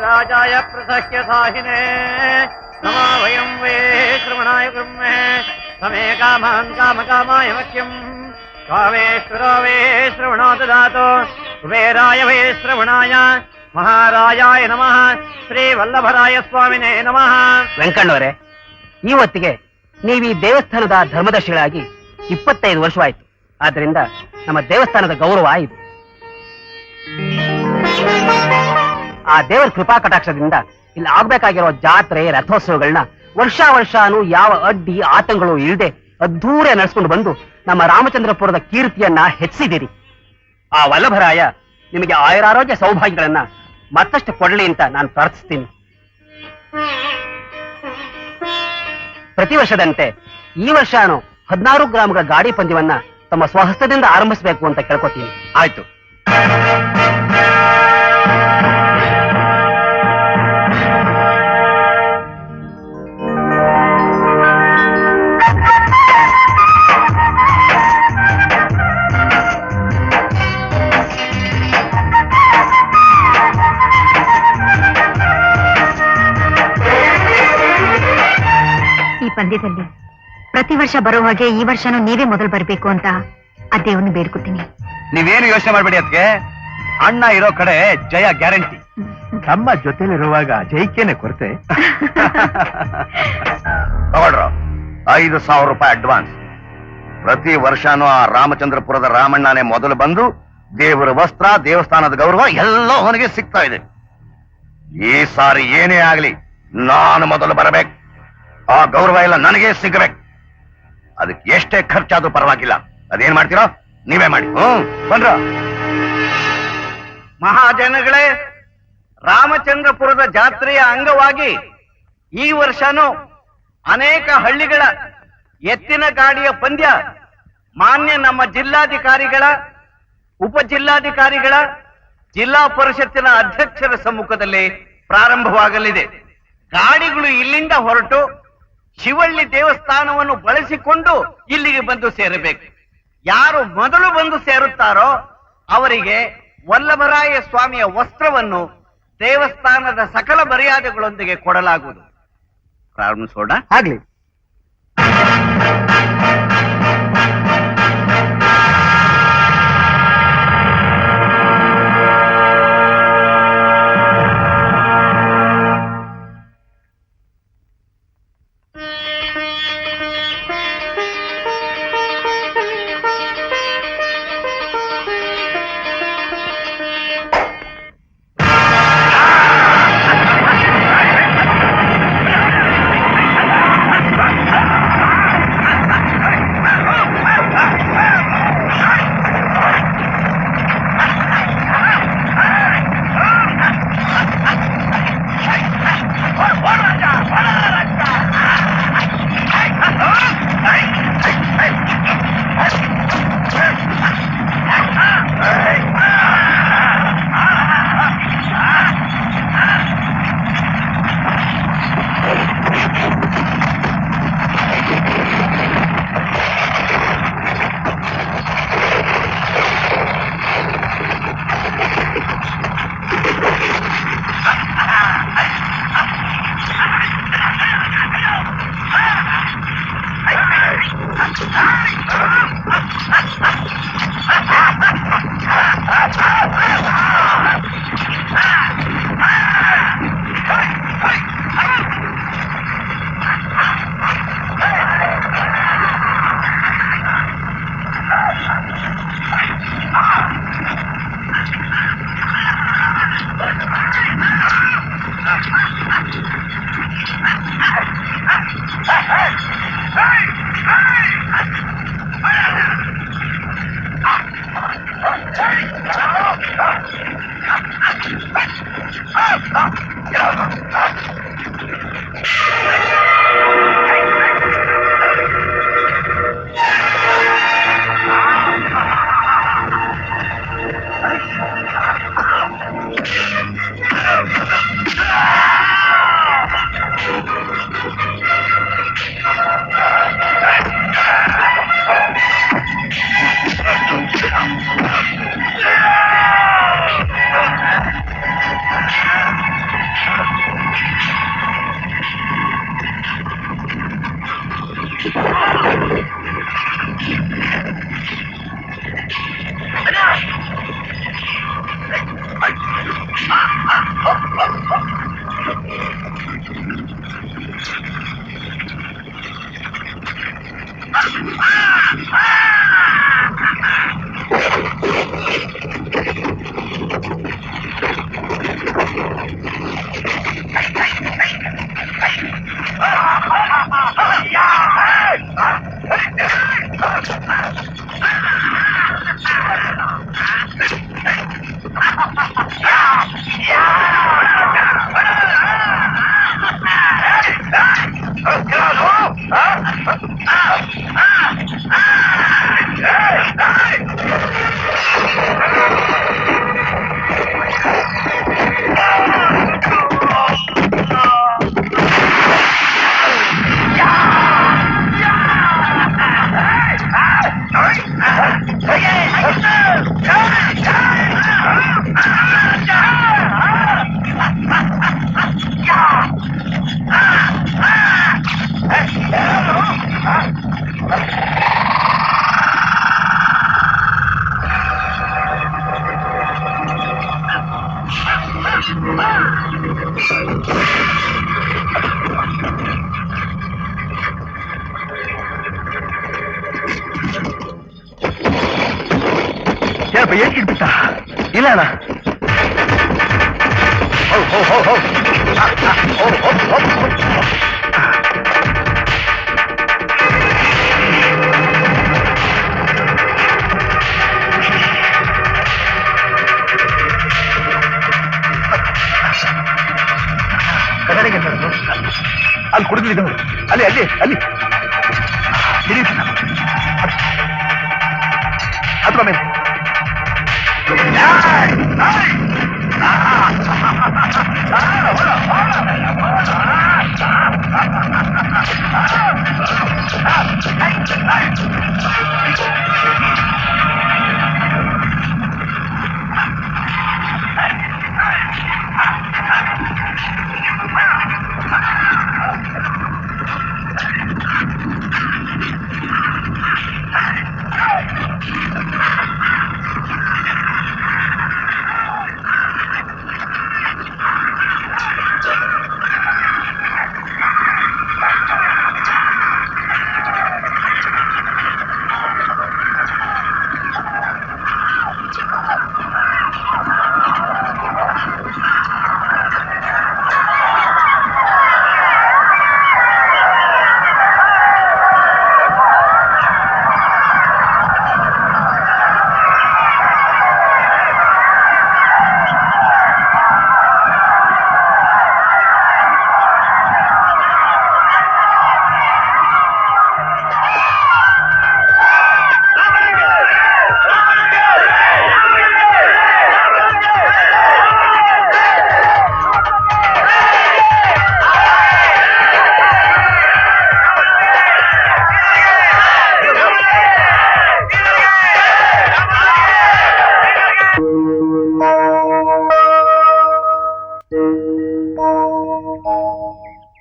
राजाय प्रसह्य साहिने नमो वयं वे श्रवणाय ब्रह्मे समे कामान् कामकामाय मह्यं कामेश्वरो वे श्रवणो ददातु कुबेराय वे श्रवणाय महाराजाय नमः ಶ್ರೀ ವಲ್ಲಭರಾಯ ಸ್ವಾಮಿನೇ ನಮಃ. ವೆಂಕಣ್ಣವರೇ, ಇವತ್ತಿಗೆ ನೀವು ಈ ದೇವಸ್ಥಾನದ ಧರ್ಮದರ್ಶಿಗಳಾಗಿ 25 ವರ್ಷವಾಯಿತು. ಆದ್ದರಿಂದ ನಮ್ಮ ದೇವಸ್ಥಾನದ ಗೌರವ ಇದು. ಆ ದೇವರ ಕೃಪಾ ಕಟಾಕ್ಷದಿಂದ ಇಲ್ಲಿ ಆಗ್ಬೇಕಾಗಿರೋ ಜಾತ್ರೆ ರಥೋತ್ಸವಗಳನ್ನ ವರ್ಷಾನು ಯಾವ ಅಡ್ಡಿ ಆತಂಕಗಳು ಇಲ್ಲದೆ ಅದ್ಧೂರ ನಡೆಸ್ಕೊಂಡು ಬಂದು ನಮ್ಮ ರಾಮಚಂದ್ರಪುರದ ಕೀರ್ತಿಯನ್ನ ಹೆಚ್ಚಿಸಿದಿರಿ. ಆ ವಲ್ಲಭರಾಯ ನಿಮಗೆ ಆಯುರಾರೋಗ್ಯ ಸೌಭಾಗ್ಯಗಳನ್ನ ಮತ್ತಷ್ಟು ಕೊಡಲಿ ಅಂತ ನಾನು ಪ್ರಾರ್ಥಿಸ್ತೀನಿ. ಪ್ರತಿ ವರ್ಷದಂತೆ ಈ ವರ್ಷಾನು 16 ಗ್ರಾಮಗಳ ಗಾಡಿ ಪಂದ್ಯವನ್ನ ತಮ್ಮ ಸ್ವಹಸ್ತದಿಂದ ಆರಂಭಿಸಬೇಕು ಅಂತ ಕೇಳ್ಕೊತೀನಿ. ಆಯ್ತು. ಪಂದ್ಯದಲ್ಲಿ ಪ್ರತಿ ವರ್ಷ ಬರೋ ಹಾಗೆ ಈ ವರ್ಷನೂ ನೀವೇ ಮೊದಲು ಬರಬೇಕು ಅಂತ ಆ ದೇವರನ್ನು ಬೇಡ್ಕೊತೀನಿ. ನೀವೇನು ಯೋಚನೆ ಮಾಡ್ಬೇಡಿ. ಅದಕ್ಕೆ ಅಣ್ಣ ಇರೋ ಕಡೆ ಜಯ ಗ್ಯಾರಂಟಿ. ತಮ್ಮ ಜೊತೆಲಿರುವಾಗ ಜೈಕೇನೆ ಕೊರತೆ. ತಗೊಳ್ರು 5,000 ರೂಪಾಯಿ ಅಡ್ವಾನ್ಸ್. ಪ್ರತಿ ವರ್ಷನೂ ಆ ರಾಮಚಂದ್ರಪುರದ ರಾಮಣ್ಣನೇ ಮೊದಲು ಬಂದು ದೇವರ ವಸ್ತ್ರ, ದೇವಸ್ಥಾನದ ಗೌರವ ಎಲ್ಲ ಅವನಿಗೆ ಸಿಗ್ತಾ ಇದೆ. ಈ ಸಾರಿ ಏನೇ ಆಗ್ಲಿ ನಾನು ಮೊದಲು ಬರಬೇಕು. ಆ ಗೌರವ ಎಲ್ಲ ನನಗೆ ಸಿಗಬೇಕು. ಅದಕ್ಕೆ ಎಷ್ಟೇ ಖರ್ಚಾದ್ರೂ ಪರವಾಗಿಲ್ಲ. ಅದೇನ್ ಮಾಡ್ತೀರೋ ನೀವೇ ಮಾಡಿ. ಬಂದ್ರ ಮಹಾಜನಗಳೇ, ರಾಮಚಂದ್ರಪುರದ ಜಾತ್ರೆಯ ಅಂಗವಾಗಿ ಈ ವರ್ಷನೂ ಅನೇಕ ಹಳ್ಳಿಗಳ ಎತ್ತಿನ ಗಾಡಿಯ ಪಂದ್ಯ ಮಾನ್ಯ ನಮ್ಮ ಜಿಲ್ಲಾಧಿಕಾರಿಗಳ, ಉಪ ಜಿಲ್ಲಾಧಿಕಾರಿಗಳ, ಜಿಲ್ಲಾ ಪರಿಷತ್ತಿನ ಅಧ್ಯಕ್ಷರ ಸಮ್ಮುಖದಲ್ಲಿ ಪ್ರಾರಂಭವಾಗಲಿದೆ. ಗಾಡಿಗಳು ಇಲ್ಲಿಂದ ಹೊರಟು ಶಿವಳ್ಳಿ ದೇವಸ್ಥಾನವನ್ನು ಬಳಸಿಕೊಂಡು ಇಲ್ಲಿಗೆ ಬಂದು ಸೇರಬೇಕು. ಯಾರು ಮೊದಲು ಬಂದು ಸೇರುತ್ತಾರೋ ಅವರಿಗೆ ವಲ್ಲಭರಾಯ ಸ್ವಾಮಿಯ ವಸ್ತ್ರವನ್ನು ದೇವಸ್ಥಾನದ ಸಕಲ ಮರ್ಯಾದೆಗಳೊಂದಿಗೆ ಕೊಡಲಾಗುವುದು. ಪ್ರಾರಂಭಿಸೋಣ. ಆಗ್ಲಿ. ಏನಪ್ಪ ಏನ್ ಕಿಟ್ಬಿಟ್ಟ? ಇಲ್ಲ ಅಣ್ಣ. ಕನ್ನಡಿಗೆ ಅಲ್ಲಿ ಕುಡಿದಿದ್ದ ಅಲ್ಲಿ ಅಲ್ಲಿ ಅಲ್ಲಿ ಹತ್ರ ಮೇಲೆ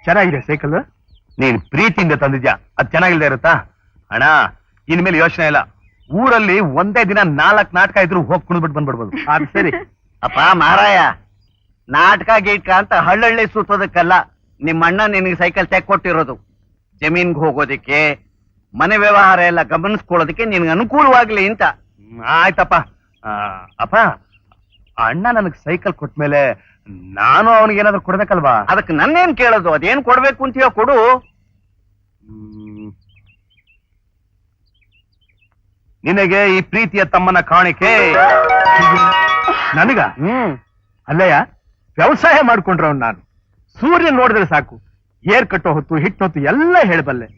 ಚೆನ್ನಾಗಿದೆ ಸೈಕಲ್. ನೀನ್ ಪ್ರೀತಿಯಿಂದ ತಂದಿದ್ಯಾ, ಅದ್ ಚೆನ್ನಾಗಿಲ್ದೇ ಇರುತ್ತಾ? ಅಣ್ಣ ಇನ್ಮೇಲೆ ಯೋಚನೆ ಇಲ್ಲ. ಊರಲ್ಲಿ ಒಂದೇ ದಿನ 4 ನಾಟಕ ಇದ್ರು ಹೋಗಿ ಕುಣಿದ್ಬಿಟ್ಟು ಬಂದ್ಬಿಡ್ಬೋದು. ಅದು ಸರಿ. ಅಪ್ಪ ಮಾರಾಯ, ನಾಟಕ ಗೀಟ್ಕ ಅಂತ ಹಳ್ಳಹಳ್ಳಿ ಸುತ್ತೋದಕ್ಕಲ್ಲ ನಿಮ್ಮ ಅಣ್ಣ ನಿನಗೆ ಸೈಕಲ್ ತೆಕ್ಕೊಟ್ಟಿರೋದು. ಜಮೀನ್ಗೆ ಹೋಗೋದಿಕ್ಕೆ, ಮನೆ ವ್ಯವಹಾರ ಎಲ್ಲ ಗಮನಿಸ್ಕೊಳ್ಳೋದಕ್ಕೆ ನಿನ್ಗೆ ಅನುಕೂಲವಾಗ್ಲಿ ಅಂತ. ಆಯ್ತಪ್ಪ. ಅಪ್ಪ, ಅಣ್ಣ ನನಗ್ ಸೈಕಲ್ ಕೊಟ್ಮೇಲೆ ನಾನು ಅವನಿಗೆ ಏನಾದ್ರು ಕೊಡ್ಬೇಕಲ್ವಾ? ಅದಕ್ಕೆ ನನ್ನೇನ್ ಕೇಳೋದು? ಅದೇನ್ ಕೊಡ್ಬೇಕು ಅಂತೀಯೋ ಕೊಡು. ನಿನಗೆ ಈ ಪ್ರೀತಿಯ ತಮ್ಮನ ಕಾಣಿಕೆ. ನನಗ ಅಲ್ಲಯ್ಯ, ವ್ಯವಸಾಯ ಮಾಡ್ಕೊಂಡ್ರವ್ ನಾನು. ಸೂರ್ಯ ನೋಡಿದ್ರೆ ಸಾಕು, ಏರ್ ಕಟ್ಟೋ ಹೊತ್ತು, ಹಿಟ್ಟು ಹೊತ್ತು ಎಲ್ಲ ಹೇಳಬಲ್ಲೆ.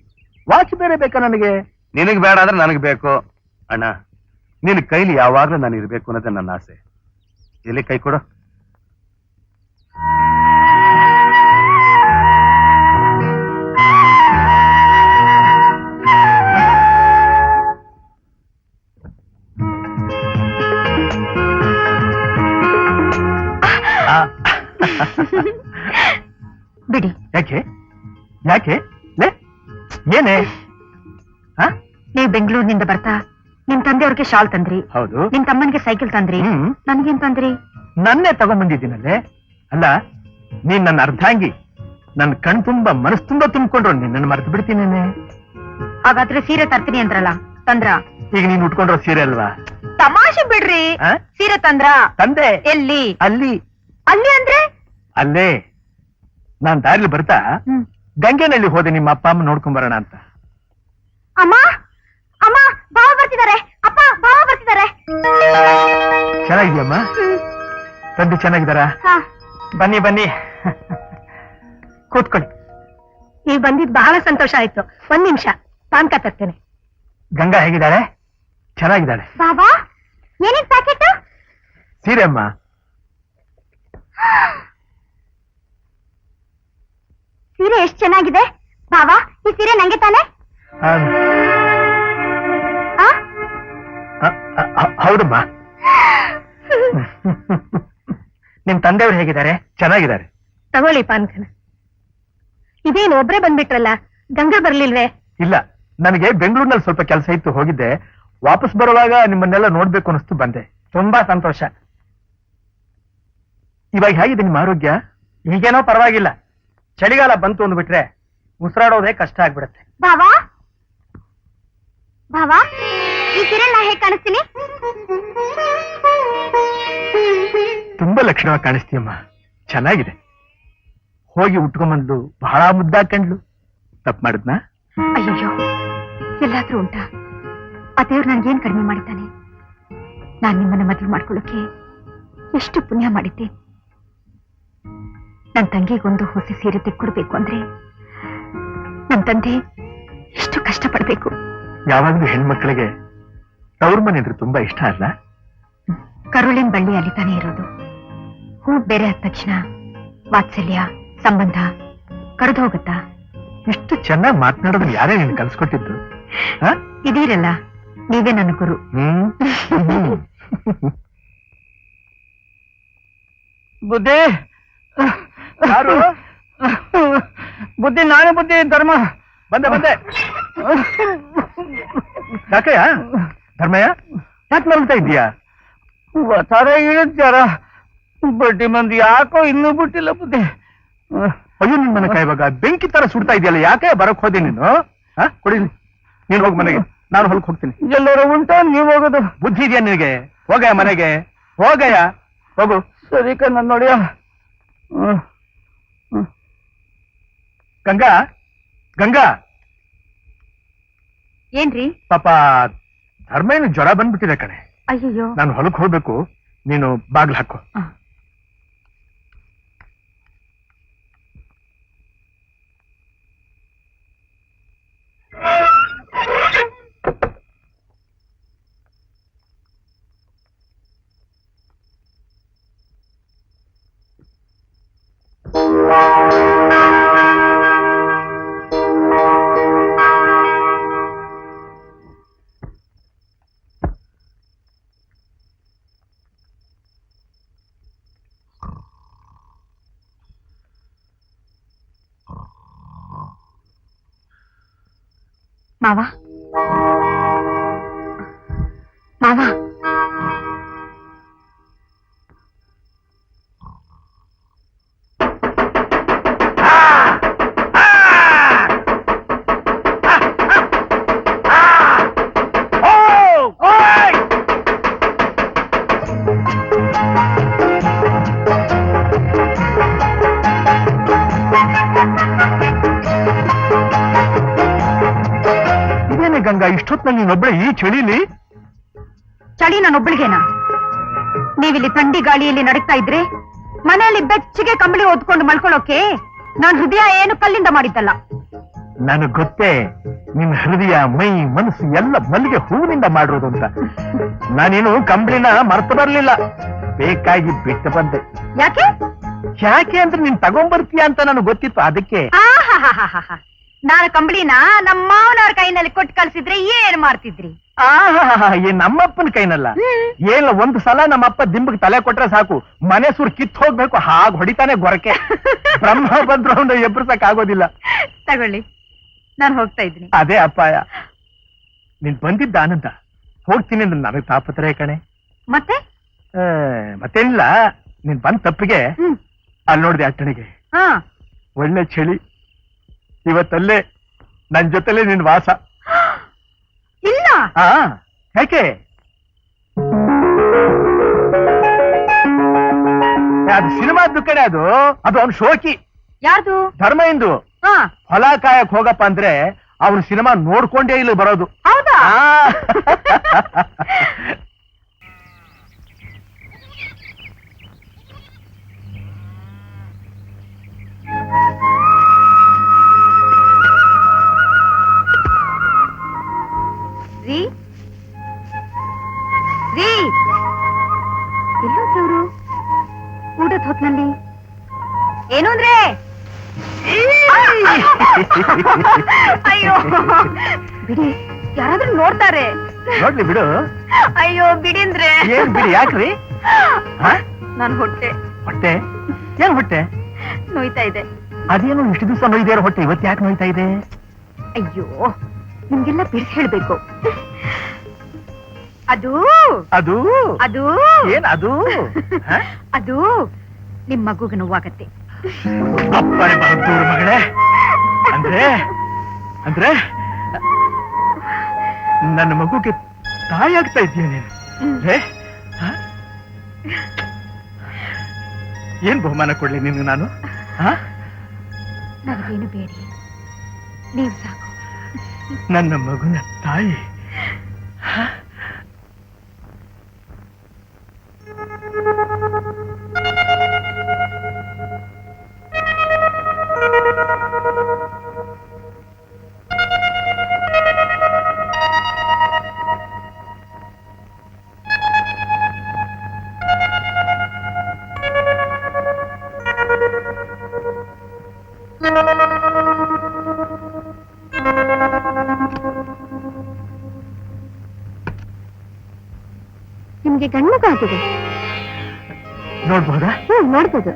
ವಾಚ್ ಬೇರೆ ಬೇಕಾ ನನಗೆ? ನಿನಗ್ ಬೇಡ ಆದ್ರೆ ನನಗ್ ಬೇಕು. ಅಣ್ಣ, ನಿನ್ ಕೈಲಿ ಯಾವಾಗ್ಲೂ ನಾನು ಇರ್ಬೇಕು ಅನ್ನೋದೇ ನನ್ನ ಆಸೆ. ಎಲ್ಲಿ ಕೈ ಕೊಡು. ಬಿಡಿ. ಯಾಕೆ ಯಾಕೆ ಲೇ? ಏನೇ? ನೀವು ಬೆಂಗಳೂರಿನಿಂದ ಬರ್ತಾ ನಿಮ್ ತಂದೆಯವ್ರಿಗೆ ಶಾಲ್ ತಂದ್ರಿ, ಹೌದು. ನಿಮ್ ತಮ್ಮನಿಗೆ ಸೈಕಲ್ ತಂದ್ರಿ, ನನ್ಗೇನ್ ತಂದ್ರಿ? ನನ್ನೇ ತಗೊಂಡ್ಬಂದಿದ್ದೀನಲ್ಲೇ. ಅಲ್ಲ, ನೀನ್ ನನ್ನ ಅರ್ಧಾಂಗಿ. ನನ್ ಕಣ್ ತುಂಬಾ ಮನಸ್ಸು ತುಂಬಾ ತುಂಬಿಕೊಂಡ್ರು ನಿನ್ನ ಮರ್ತು ಬಿಡ್ತೀನಿ. ಹಾಗಾದ್ರೆ ಸೀರೆ ತರ್ತೀನಿ ಅಂದ್ರಲ್ಲ, ತಂದ್ರ? ಈಗ ನೀನ್ ಉಟ್ಕೊಂಡ್ರೋ ಸೀರೆ ಅಲ್ವಾ? ತಮಾಷೆ ಬಿಡ್ರಿ. ಆ? ಸೀರೆ ತಂದ್ರ? ತಂದೆ. ಎಲ್ಲಿ? ಅಲ್ಲಿ. ಅಲ್ಲಿ ಅಂದ್ರೆ? ಅಲ್ಲೇ ನಾನ್ ದಾರಿಲಿ ಬರ್ತಾ ಗಂಗೆನಳ್ಳಿ ಹೋದೆ ನಿಮ್ಮ ಅಪ್ಪ ಅಮ್ಮ ನೋಡ್ಕೊಂಡ್ ಬರೋಣ ಅಂತ. ಅಮ್ಮ, ಅಮ್ಮ, ಬಾವ ಬರ್ತಿದ್ದಾರೆ. ಅಪ್ಪ, ಬಾವ ಬರ್ತಿದ್ದಾರೆ. ಚೆನ್ನಾಗಿದ್ಯಮ್ಮ? ತಂದೆ ಚೆನ್ನಾಗಿದ್ದಾರ? ಬನ್ನಿ ಬನ್ನಿ, ಕೂತ್ಕೊಳ್ಳಿ. ನೀವ್ ಬಂದಿದ್ ಬಹಳ ಸಂತೋಷ ಆಯ್ತು. ಒಂದ್ ನಿಮಿಷ ಪಾನ್ಕ ತರ್ತೇನೆ. ಗಂಗಾ ಹೇಗಿದ್ದಾಳೆ? ಚೆನ್ನಾಗಿದ್ದಾಳೆ. ಬಾಬಾ, ಏನಿದ್ ಪ್ಯಾಕೆಟ್? ಸೀರೆ ಅಮ್ಮ. ಸೀರೆ ಎಷ್ಟ್ ಚೆನ್ನಾಗಿದೆ ಬಾಬಾ. ಈ ಸೀರೆ ನಂಗೆ ತಾನೆ? ಹೌದಮ್ಮ. ನಿಮ್ ತಂದೆಯವ್ರು ಹೇಗಿದ್ದಾರೆ? ಚೆನ್ನಾಗಿದ್ದಾರೆ. ತಗೊಳ್ಳಿ ಪಾನ್ಕನ. ಇದೇನು ಒಬ್ರೇ ಬಂದ್ಬಿಟ್ರಲ್ಲ, ಗಂಗಾ ಬರ್ಲಿಲ್ವೇ? ಇಲ್ಲ, ನನಗೆ ಬೆಂಗಳೂರಿನಲ್ಲಿ ಸ್ವಲ್ಪ ಕೆಲಸ ಇತ್ತು, ಹೋಗಿದ್ದೆ. ವಾಪಸ್ ಬರುವಾಗ ನಿಮ್ಮನ್ನೆಲ್ಲ ನೋಡ್ಬೇಕು ಅನಿಸ್ತು ಬಂದೆ. ತುಂಬಾ ಸಂತೋಷ. ಇವಾಗ ಹೇಗಿದೆ ನಿಮ್ಮ ಆರೋಗ್ಯ? ಈಗೇನೋ ಪರವಾಗಿಲ್ಲ. ಚಳಿಗಾಲ ಬಂತು ಅಂದ್ಬಿಟ್ರೆ ಉಸಿರಾಡೋದೇ ಕಷ್ಟ ಆಗ್ಬಿಡತ್ತೆ. ಬಾವಾ ಬಾವಾ, ಈ ಸೀರೆ ನಾ ಹೇಗ್ ಕಾಣಿಸ್ತೀನಿ? ತುಂಬಾ ಲಕ್ಷಣವಾಗಿ ಕಾಣಿಸ್ತೀಯಮ್ಮ, ಚೆನ್ನಾಗಿದೆ. ಹೋಗಿ ಉಟ್ಕೊಂಬಂದ್ಲು, ಬಹಳ ಮುದ್ದಾಕಂಡ್ಲು. ತಪ್ಪು ಮಾಡಿದ್ನಾ? ಅಯ್ಯಯ್ಯೋ, ಎಲ್ಲಾದ್ರೂ ಉಂಟಾ? ಆ ದೇವ್ರು ನನ್ಗೇನ್ ಕಡಿಮೆ ಮಾಡಿದ್ದಾನೆ? ನಾನ್ ನಿಮ್ಮನ್ನ ಮದುವೆ ಮಾಡ್ಕೊಳ್ಳೋಕೆ ಎಷ್ಟು ಪುಣ್ಯ ಮಾಡಿದ್ದೆ. ನನ್ ತಂಗಿಗೊಂದು ಹೊಸ ಸೀರೆ ತೆಕ್ಕೊಡ್ಬೇಕು ಅಂದ್ರೆ ನಮ್ ತಂದೆ ಎಷ್ಟು ಕಷ್ಟ ಪಡ್ಬೇಕು. ಯಾವಾಗ್ಲೂ ಹೆಣ್ಮಕ್ಳಿಗೆ ತವ್ರ ಮನೆ ಅಂದ್ರೆ ತುಂಬಾ ಇಷ್ಟ ಅಲ್ಲ? ಕರುಳಿನ ಬಳ್ಳಿ ಅಲಿತಾನೆ ಇರೋದು. ಹೂ ಬೇರೆ ಆದ ತಕ್ಷಣ ವಾತ್ಸಲ್ಯ ಸಂಬಂಧ ಕರೆದು ಹೋಗುತ್ತಾ? ಎಷ್ಟು ಚೆನ್ನಾಗಿ ಮಾತನಾಡೋದನ್ನ ಯಾರೇ ನೀನು ಕಲ್ಸ್ಕೊಟ್ಟಿದ್ದು? ಇದೀರಲ್ಲ, ನೀವೇ ನನ್ನ ಗುರು. ಬುದ್ಧಿ ಯಾರು? ಬುದ್ಧಿ ನಾನೇ ಬುದ್ಧಿ. ಧರ್ಮ ಬಂದೆ ಬಂದೆ. ಯಾಕಯ್ಯ ಧರ್ಮಯ್ಯ, ಯಾಕೆ ಮಲ್ತಾ ಇದೀಯಾ? ಒತ್ತಾರೆ ಇಳಿದ್ಯಾರ ಬಡ್ಡಿ ಮಂದಿ ಯಾಕೋ ಇನ್ನೂ ಬಿಟ್ಟಿಲ್ಲ ಬುದ್ಧಿ. ಅಯ್ಯೋ ನಿನ್ ಮನೆ ಕಾಯುವಾಗ ಬೆಂಕಿ ತರ ಸುಡ್ತಾ ಇದೆಯಲ್ಲ, ಯಾಕೆ ಬರಕ್ ಹೋದೆ ನೀನು? ಕೊಡಿ, ನೀನ್ ಹೋಗ್ ಮನೆಗೆ, ನಾನು ಹೊಲಕ್ ಹೋಗ್ತೀನಿ. ಎಲ್ಲರೂ ಉಂಟ, ನೀವ್ ಹೋಗೋದು? ಬುದ್ಧಿ ಇದೆಯಾ ನಿನಗೆ? ಹೋಗಯ್ಯ ಮನೆಗೆ, ಹೋಗಯ್ಯ, ಹೋಗು. ಸರಿ ಕಣ್ಣ ನೋಡಿಯ. ಗಂಗಾ, ಗಂಗಾ, ಏನ್ರಿ? ಪಾಪ ಧರ್ಮೇನು ಜ್ವರ ಬಂದ್ಬಿಟ್ಟಿದೆ ಕಣೆ. ಅಯ್ಯಯ್ಯೋ. ನಾನು ಹೊಲಕ್ ಹೋಗ್ಬೇಕು, ನೀನು ಬಾಗ್ಲು ಹಾಕು. ಮಾವ, ಮಾವ, ಗಂಗಾ, ಇಷ್ಟೊತ್ತಿನಲ್ಲಿ ನೀನೊಬ್ಬಳೆ ಈ ಚಳಿಲಿ? ಚಳಿ ನಾನೊಬ್ಬಳಿಗೇನಾ? ನೀವಿಲ್ಲಿ ಥಂಡಿ ಗಾಳಿಯಲ್ಲಿ ನಡೀತಾ ಇದ್ರೆ ಮನೆಯಲ್ಲಿ ಬೆಚ್ಚಗೆ ಕಂಬಳಿ ಓದ್ಕೊಂಡು ಮಲ್ಕೊಳ್ಳೋಕೆ ನಾನ್ ಹೃದಯ ಏನು ಕಲ್ಲಿಂದ ಮಾಡಿದ್ದಲ್ಲ. ನನಗ್ ಗೊತ್ತೇ, ನಿನ್ ಹೃದಯ ಮೈ ಮನಸ್ಸು ಎಲ್ಲ ಮಲ್ಲಿಗೆ ಹೂವಿನಿಂದ ಮಾಡಿರೋದು ಅಂತ. ನಾನೇನು ಕಂಬಳಿನ ಮರ್ತು ಬರ್ಲಿಲ್ಲ, ಬೇಕಾಗಿ ಬಿಟ್ಟು ಬಂದೆ. ಯಾಕೆ? ಯಾಕೆ ಅಂದ್ರೆ ನೀನ್ ತಗೊಂಡ್ಬರ್ತೀಯ ಅಂತ ನನಗೆ ಗೊತ್ತಿತ್ತು, ಅದಕ್ಕೆ. ನಾನು ಕಂಬಳಿನ ನಮ್ಮ ಮಾವನವ್ರ ಕೈನಲ್ಲಿ ಕೊಟ್ಟು ಕಳ್ಸಿದ್ರೆ ಏನ್ ಮಾಡ್ತಿದ್ರಿ? ಏನ್ ನಮ್ಮಪ್ಪನ ಕೈನಲ್ಲ, ಏನಿಲ್ಲ, ಒಂದು ಸಲ ನಮ್ಮಪ್ಪ ದಿಂಬಗ್ ತಲೆ ಕೊಟ್ರೆ ಸಾಕು, ಮನೆ ಸುರ್ ಕಿತ್ ಹೋಗ್ಬೇಕು, ಹಾಗೆ ಹೊಡಿತಾನೆ ಗೊರಕೆ. ಬ್ರಹ್ಮ ಬಂದ್ರು ಎಬ್ರಸಕ್ ಆಗೋದಿಲ್ಲ. ತಗೊಳ್ಳಿ, ನಾನು ಹೋಗ್ತಾ ಇದ್ದೀನಿ. ಅದೇ ಅಪ್ಪಾಯ, ನೀನ್ ಬಂದಿದ್ದ ಆನಂದ. ಹೋಗ್ತೀನಿ ಅಂದ್ರೆ ನನಗ್ ತಾಪತ್ರಯ ಕಣೆ. ಮತ್ತೆ ಮತ್ತೇನಿಲ್ಲ, ನೀನ್ ಬಂದ್ ತಪ್ಪಿಗೆ ಅಲ್ಲಿ ನೋಡಿದೆ ಅಟ್ಟಣಿಗೆ, ಒಳ್ಳೆ ಚಳಿ. ಇವತ್ತಲ್ಲೇ ನನ್ ಜೊತೆಲೆ ನಿನ್ ವಾಸ. ಇಲ್ಲ? ಯಾಕೆ? ಅದು ಸಿನಿಮಾದ್ದು ಕಡೆ, ಅದು ಅವ್ನ ಶೋಕಿ. ಯಾರ್ದು? ಧರ್ಮ ಇಂದು. ಹೊಲ ಕಾಯಕ್ ಹೋಗಪ್ಪ ಅಂದ್ರೆ ಅವ್ನ ಸಿನಿಮಾ ನೋಡ್ಕೊಂಡೇ ಇಲ್ಲಿ ಬರೋದು. ಹೌದಾ? ಎಲ್ಲೋದ್ರವ್ರು ಊಟದ ಹೊತ್ನಲ್ಲಿ? ಏನು ಅಂದ್ರೆ? ಅಯ್ಯೋ ಬಿಡಿ, ಯಾರಾದ್ರೂ ನೋಡ್ತಾರೆ. ನೋಡ್ಲಿ ಬಿಡು. ಅಯ್ಯೋ ಬಿಡಿ ಅಂದ್ರೆ. ಏನ್ ಬಿಡಿ, ಯಾಕ್ರಿ? ನನ್ ಹೊಟ್ಟೆ ಹೊಟ್ಟೆ ಏನ್ ಹೊಟ್ಟೆ ನೋಯ್ತಾ ಇದೆ. ಅದೇನು ಇಷ್ಟು ದಿವಸ ನೋಯ್ದೇ ಹೊಟ್ಟೆ ಇವತ್ತು ಯಾಕೆ ನೋಯ್ತಾ ಇದೆ? ಅಯ್ಯೋ ನಿಮ್ಗೆಲ್ಲ ಬಿರ್ಸ್ ಹೇಳ್ಬೇಕು. ಅದು ಅದು ಅದು ಏನ್ ಅದು? ಅದು ನಿಮ್ ಮಗುಗೆ ನೋವಾಗತ್ತೆ. ಅಪ್ಪನೇ ಬಹದ್ದೂರು ಮಗಳೇ. ಅಂದ್ರೆ ಅಂದ್ರೆ ನನ್ನ ಮಗುಗೆ ತಾಯಿ ಆಗ್ತಾ ಇದೀಯ ನೀನು. ಹ? ಏನ್ ಬಹುಮಾನ ಕೊಡ್ಲಿ ನಿನ್ಗೆ ನಾನು? ನನಗೇನು ಬೇಡಿ, ನೀವ್ ಸಾಕು. ನನ್ನ ಮಗುನ ತಾಯಿ. ನಿಮ್ಗೆ ಗಂಡು ಆಗಿದೆ, ನೋಡ್ಬಹುದಾ? ನೋಡ್ಬೋದು.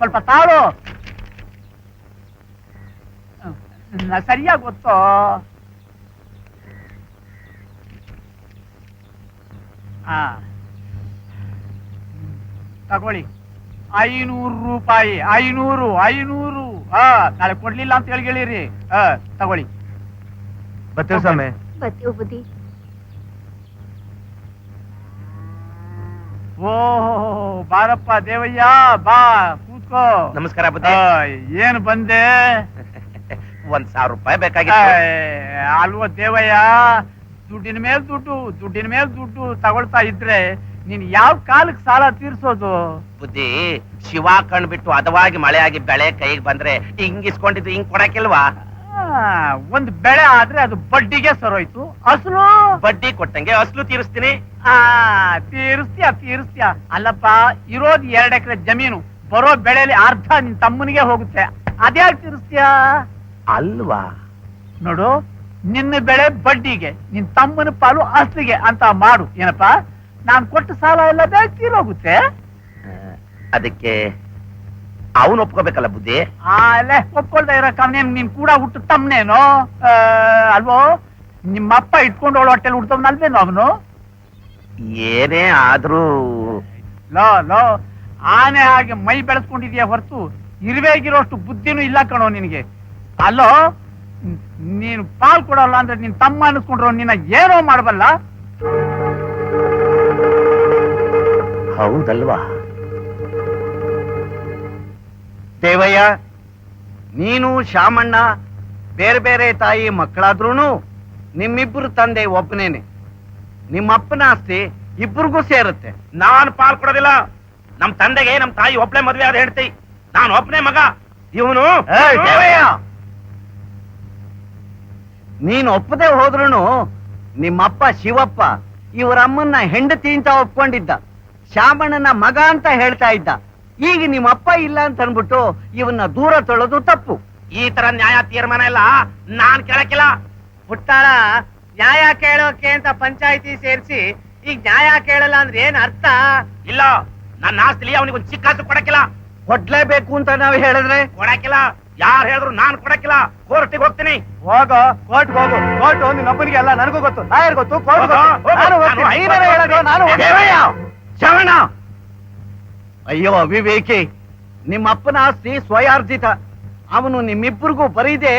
ಸ್ವಲ್ಪ ತಾಳು. ಸರಿಯಾಗಿ ಗೊತ್ತೋ? ತಗೊಳ್ಳಿ, 500 ರೂಪಾಯಿ. 500. ನಾಳೆ ಕೊಡ್ಲಿಲ್ಲ ಅಂತ ಹೇಳಿರಿ. ತಗೊಳ್ಳಿ. ಬರ್ತೀವಿ ಸ್ವಾಮಿ. ಬತ್ತೀವಿ ಬುದ್ಧಿ. ಓಹೋ, ಬಾರಪ್ಪ ದೇವಯ್ಯ, ಬಾ ಕೂತ್ಕೋ. ನಮಸ್ಕಾರ ಬುದ್ಧಿ. ಏನು ಬಂದೆ? 1,000 ರೂಪಾಯಿ ಬೇಕಾಗಿತ್ತು. ಅಲ್ವ ದೇವಯ್ಯ, ದುಡ್ಡಿನ ಮೇಲ್ ದುಡ್ಡು ತಗೊಳ್ತಾ ಇದ್ರೆ ನೀನ್ ಯಾವ ಕಾಲಕ್ಕೆ ಸಾಲ ತೀರ್ಸೋದು? ಬುದ್ಧಿ, ಶಿವ ಕಣ್ಬಿಟ್ಟು ಹದವಾಗಿ ಮಳೆಯಾಗಿ ಬೆಳೆ ಕೈಗೆ ಬಂದ್ರೆ ಹಿಂಗಿಸ್ಕೊಂಡಿದ್ದು ಹಿಂಗ್ ಕೊಡಕ್ಕಿಲ್ವಾ? ಒಂದ್ ಬೆಳೆ ಆದ್ರೆ ಅದು ಬಡ್ಡಿಗೆ ಸರೋಯ್ತು. ಅಸಲು ಬಡ್ಡಿ ಕೊಟ್ಟಂಗೆ ಅಸಲು ತೀರಿಸ್ತೀನಿ. ತೀರಿಸ್ತೀಯ. ಅಲ್ಲಪ್ಪ, ಇರೋದ್ 2 ಎಕರೆ ಜಮೀನು, ಬರೋ ಬೆಳೆಯಲ್ಲಿ ಅರ್ಧ ನಿನ್ ತಮ್ಮನಿಗೆ ಹೋಗುತ್ತೆ. ಅದ್ಯಾಕೆ ತೀರಿಸ್ತೀಯ? ಅಲ್ವಾ? ನೋಡು, ನಿನ್ನ ಬೆಳೆ ಬಡ್ಡಿಗೆ, ನಿನ್ ತಮ್ಮನ ಪಾಲು ಅಸಲಿಗೆ ಅಂತ ಮಾಡು. ಏನಪ್ಪ, ನಾನ್ ಕೊಟ್ಟ ಸಾಲ ಎಲ್ಲ ಬೇಗ ತೀರೋಗುತ್ತೆ. ಅದಕ್ಕೆ ಅವನು ಒಪ್ಕೋಬೇಕಲ್ಲ ಬುದ್ಧಿ. ಅಲ್ಲೇ ಒಪ್ಕೊಳ್ತಾ ಇರಕ್ಕ ನೀನ್ ಕೂಡ ಹುಟ್ಟು ತಮ್ಮನೇನೋ ಅಲ್ವೋ? ನಿಮ್ಮಪ್ಪ ಇಟ್ಕೊಂಡು ಅವಳು ಹೊಟ್ಟೆಲ್ ಹುಡ್ತವ್ನಲ್ವೇನೋ ಅವನು? ಏನೇ ಆದ್ರೂ ಲೋ ಆನೆ ಹಾಗೆ ಮೈ ಬೆಳೆಸ್ಕೊಂಡಿದ್ಯಾ ಹೊರತು ಇರುವೆಗಿರೋಷ್ಟು ಬುದ್ಧಿನೂ ಇಲ್ಲ ಕಣೋ ನಿನಗೆ. ಅಲ್ಲೋ, ನೀನು ಪಾಲ್ ಕೊಡಲ್ಲ ಅಂದ್ರೆ ನಿನ್ ತಮ್ಮ ಅನಿಸ್ಕೊಂಡ್ರು ನಿನ್ನ ಏನೋ ಮಾಡಬಲ್ಲ. ಹೌದಲ್ವಾ? ದೇವಯ್ಯ, ನೀನು ಶಾಮಣ್ಣ ಬೇರೆ ಬೇರೆ ತಾಯಿ ಮಕ್ಕಳಾದ್ರೂನು ನಿಮ್ಮಿಬ್ರು ತಂದೆ ಒಬ್ಬನೇನೆ. ನಿಮ್ಮಪ್ಪನ ಆಸ್ತಿ ಇಬ್ರಿಗೂ ಸೇರುತ್ತೆ. ನಾನ್ ಪಾಲ್ ಕೊಡೋದಿಲ್ಲ. ನಮ್ ತಂದೆಗೆ ನಮ್ ತಾಯಿ ಒಬ್ಳೆ ಮದ್ವೆ ಆದ ಹೇಳ್ತಿ. ನಾನು ಒಬ್ಬನೇ ಮಗ. ಇವನು ದೇವಯ್ಯ, ನೀನ್ ಒಪ್ಪದೆ ಹೋದ್ರುನು ನಿಮ್ಮಪ್ಪ ಶಿವಪ್ಪ ಇವರಮ್ಮನ್ನ ಹೆಂಡತಿ ಅಂತ ಒಪ್ಕೊಂಡಿದ್ದ, ಶಾಮಣ್ಣನ ಮಗ ಅಂತ ಹೇಳ್ತಾ ಇದ್ದ. ಈಗ ನಿಮ್ಮಪ್ಪ ಇಲ್ಲ ಅಂತ ಅನ್ಬಿಟ್ಟು ಇವನ್ನ ದೂರ ತೊಳೋದು ತಪ್ಪು. ಈ ತರ ನ್ಯಾಯ ತೀರ್ಮಾನ ಇಲ್ಲ ನಾನ್ ಕೇಳಕ್ಕಿಲ್ಲ. ಹುಟ್ಟಾಳ ನ್ಯಾಯ ಕೇಳೋಕೆ ಅಂತ ಪಂಚಾಯಿತಿ ಸೇರಿಸಿ ಈಗ ನ್ಯಾಯ ಕೇಳಲ್ಲ ಅಂದ್ರೆ ಏನ್ ಅರ್ಥ? ಇಲ್ಲ, ನನ್ನ ಆಸ್ತಿಲಿ ಅವನಿಗೊಂದು ಚಿಕ್ಕಾಸು ಕೊಡಕ್ಕಿಲ್ಲ. ಕೊಡ್ಲೇಬೇಕು ಅಂತ ನಾವ್ ಹೇಳಿದ್ರೆ ಕೊಡಕ್ಕಿಲ್ಲ. ಯಾರು ಹೇಳಿದ್ರು ನಾನ್ ಕೊಡಕ್ಕಿಲ್ಲ. ಕೋರ್ಟಿಗೆ ಹೋಗ್ತೀನಿ. ಹೋಗೋ, ಕೋರ್ಟ್ ಹೋಗು. ಕೋರ್ಟ್ ನಿನ್ನೊಬ್ಬನಿಗೆ ಅಲ್ಲ, ನನಗೂ ಗೊತ್ತು. ಲಾಯರ್ ಗೊತ್ತು, ಕೋರ್ಟ್ ಹೋಗು, ಹೋಗು. ನಾನು ಹೋಗ್ತೀನಿ. ನಾನು ಐನೂರು ಹೇಳೋದು, ನಾನು ಹೋಗ್ತೀನಿ. ದೇವಯ್ಯ, ಶ್ರವಣ, ಅಯ್ಯೋ ಅವಿವೇಕಿ, ನಿಮ್ಮಪ್ಪನ ಆಸ್ತಿ ಸ್ವಯಾರ್ಜಿತ. ಅವನು ನಿಮ್ಮಿಬ್ಬರಿಗೂ ಬರೀದೆ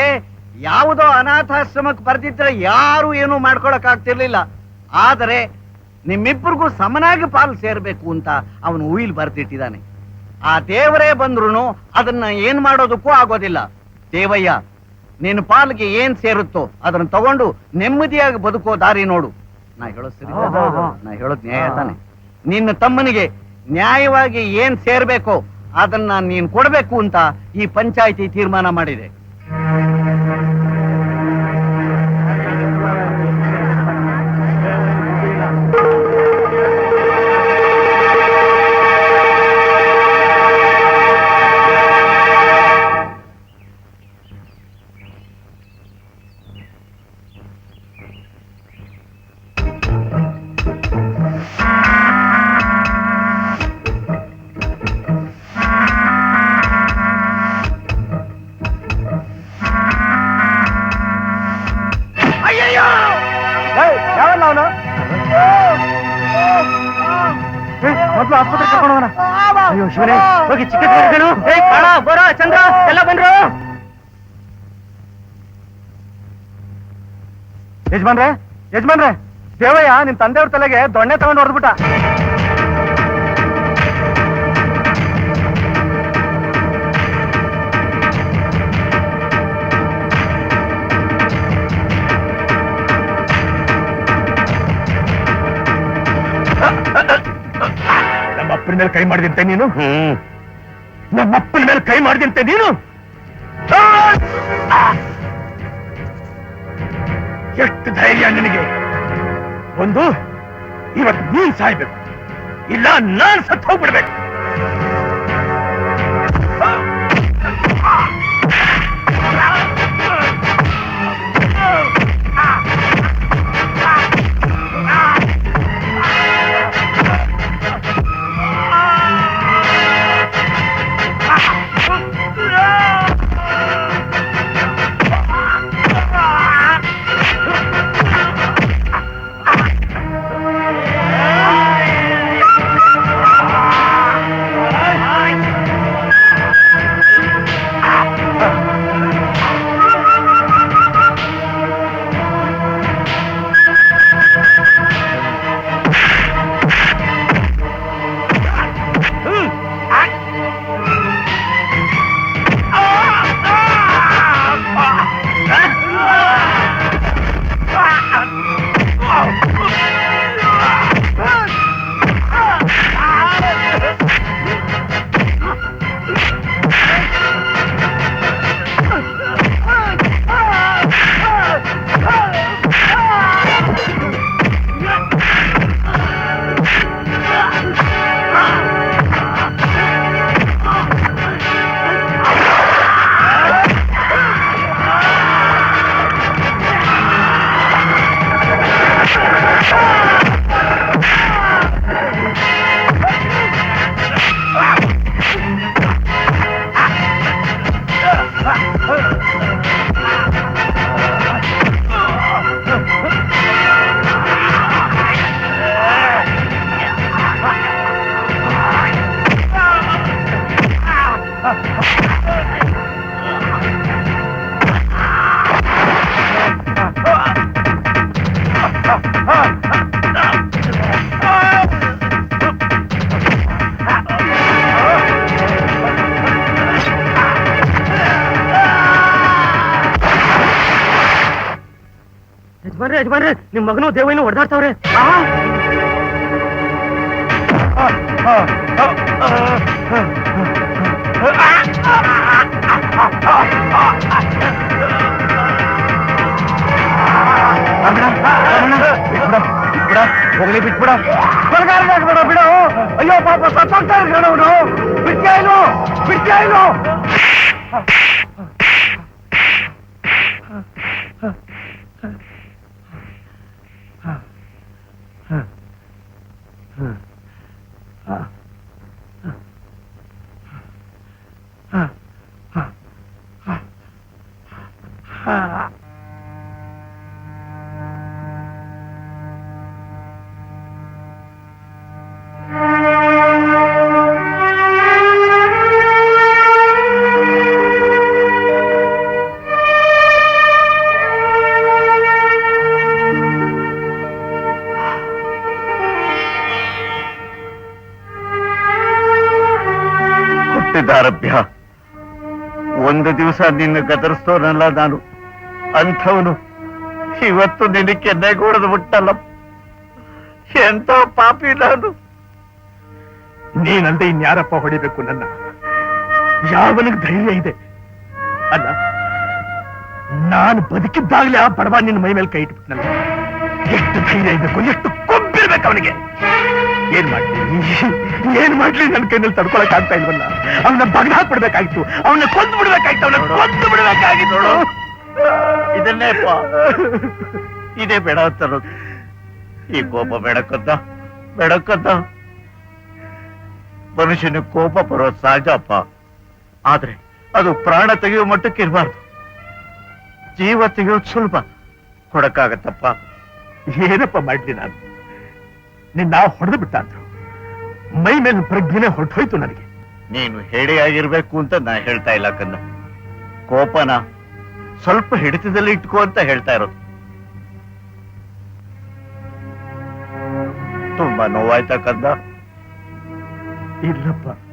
ಯಾವುದೋ ಅನಾಥಾಶ್ರಮಕ್ಕೆ ಬರೆದಿದ್ರೆ ಯಾರು ಏನು ಮಾಡ್ಕೊಳಕ್ ಆಗ್ತಿರ್ಲಿಲ್ಲ. ಆದರೆ ನಿಮ್ಮಿಬ್ಬರಿಗೂ ಸಮನಾಗಿ ಪಾಲು ಸೇರ್ಬೇಕು ಅಂತ ಅವನು ಉಯಿಲ್ ಬರ್ದಿಟ್ಟಿದ್ದಾನೆ. ಆ ದೇವರೇ ಬಂದ್ರು ಅದನ್ನ ಏನ್ ಮಾಡೋದಕ್ಕೂ ಆಗೋದಿಲ್ಲ. ದೇವಯ್ಯ, ನಿನ್ನ ಪಾಲ್ಗೆ ಏನ್ ಸೇರುತ್ತೋ ಅದನ್ನ ತಗೊಂಡು ನೆಮ್ಮದಿಯಾಗಿ ಬದುಕೋ ದಾರಿ ನೋಡು. ನಾ ಹೇಳೋದ್ ಸರಿ? ನಾ ಹೇಳೋದ್ ನ್ಯಾಯ ತಾನೆ? ನಿನ್ನ ತಮ್ಮನಿಗೆ ನ್ಯಾಯವಾಗಿ ಏನ್ ಸೇರ್ಬೇಕೋ ಅದನ್ನ ನೀನ್ ಕೊಡ್ಬೇಕು ಅಂತ ಈ ಪಂಚಾಯಿತಿ ತೀರ್ಮಾನ ಮಾಡಿದೆ. ಮೊದ್ಲು ಆಸ್ಪತ್ರೆ ಕರ್ಕೊಂಡು ಹೋಗೋಣ. ಅಯ್ಯೋ ಶಿವನೇ, ಹೋಗಿ ಚಿಕಿತ್ಸೆ ನೀಡು. ಬರೋ ಚಂದ್ರ ಎಲ್ಲ ಬಂದ್ರು. ಯಜಮಾನ್ರೆ ದೇವಯ್ಯ ನಿಮ್ ತಂದೆಯವ್ರ ತಲೆಗೆ ದೊಣ್ಣೆ ತಗೊಂಡು ಹೊಡೆದ್ಬಿಟ್ಟ. ನಮ್ಮಪ್ಪನ ಮೇಲೆ ಕೈ ಮಾಡಿದಂತೆ ನೀನು, ನಮ್ಮಪ್ಪನ ಮೇಲೆ ಕೈ ಮಾಡಿದಂತೆ ನೀನು. ಎಷ್ಟು ಧೈರ್ಯ ನಿನಗೆ? ಒಂದು ಇವತ್ತು ನೀನ್ ಸಾಯ್ಬೇಕು, ಇಲ್ಲ ನಾನ್ ಸತ್ತು ಹೋಗ್ಬಿಡ್ಬೇಕು. ಯಜಮಾನ್ರೆ, ನಿಮ್ ಮಗನು ದೇವಯ್ಯನು ಹೊಡೆದಾಡ್ತಾವ್ರೆ. ಹೋಗ್ಲಿ ಬಿಟ್ಬಿಡ, ಬಿಡ ಬಿಡು. ಅಯ್ಯೋ ಪಾಪ ಸತ್ತೋಗ್ತಾರೆ ಕಣವನು. ಬಿಡ್ತಾಯಿಲು. ಹುಟ್ಟಿದಾರಭ್ಯ ಒಂದು ದಿವಸ ನಿನ್ನ ಗದರಿಸ್ತೋನಲ್ಲ ನಾನು, ಅಂಥವನು ಇವತ್ತು ನಿನ್ನ ಕೆನ್ನೆಗೂಡದು ಬಿಟ್ಟಲ್ಲ. ಎಂತ ಪಾಪಿ ನಾನು. ನೀನಂತೆ ಇನ್ಯಾರಪ್ಪ ಹೊಡಿಬೇಕು ನನ್ನ? ಯಾವನಿಗೆ ಧೈರ್ಯ ಇದೆ? ಅಲ್ಲ, ನಾನು ಬದುಕಿದ್ದಾಗಲೇ ಆ ಬಡವ ನಿನ್ನ ಮೈ ಮೇಲೆ ಕೈ ಇಟ್ಬಿಟ್ನಲ್ಲ. ಎಷ್ಟು ಧೈರ್ಯ ಇರಬೇಕು, ಎಷ್ಟು ಕೊಬ್ಬಿರ್ಬೇಕು ಅವನಿಗೆ. ಏನ್ ಮಾಡ್ಲಿ ನನ್ನ ಕೈನಲ್ಲಿ ತಡ್ಕೊಳಕ್ ಆಗ್ತಾ ಇಲ್ವಲ್ಲ. ಅವನ್ನ ಬಗ್ದು ಹಾಕ್ಬಿಡ್ಬೇಕಾಗಿತ್ತು, ಅವನ್ನ ಕೊಂದು ಬಿಡ್ಬೇಕಾಗಿತ್ತು. ಇದನ್ನೇ ಇದೇ ಬೇಡ ತರೋದು. ಈ ಕೋಪ ಬೇಡಕ್ಕಂತ ಮನುಷ್ಯನ ಕೋಪ ಬರೋದು ಸಹಜ ಅಪ್ಪ. ಆದ್ರೆ ಅದು ಪ್ರಾಣ ತೆಗೆಯುವ ಮಟ್ಟಕ್ಕೆ ಇರಬಾರ್ದು. ಜೀವ ತೆಗೆಯೋದು ಸುಲಭ, ಕೊಡಕ್ಕಾಗತ್ತಪ್ಪ. ಏನಪ್ಪ ಮಾಡ್ಲಿ ನಾನು? ನಿನ್ನ ಹೊಡೆದು ಬಿಟ್ಟ ಅಂದ್ರು, ಮೈ ಮೇಲಿನ ಪ್ರಜ್ಞೆನೆ ಹೊರಟೋಯ್ತು ನನಗೆ. ನೀನು ಹೇಡಿಯಾಗಿರ್ಬೇಕು ಅಂತ ನಾ ಹೇಳ್ತಾ ಇಲ್ಲ ಕನ್ನ. ಕೋಪನ ಸ್ವಲ್ಪ ಹಿಡಿತದಲ್ಲಿ ಇಟ್ಕೋ ಅಂತ ಹೇಳ್ತಾ ಇರೋದು. ತುಂಬಾ ನೋವಾಯ್ತಾ ಕಂದ? ಇಲ್ಲಪ್ಪ,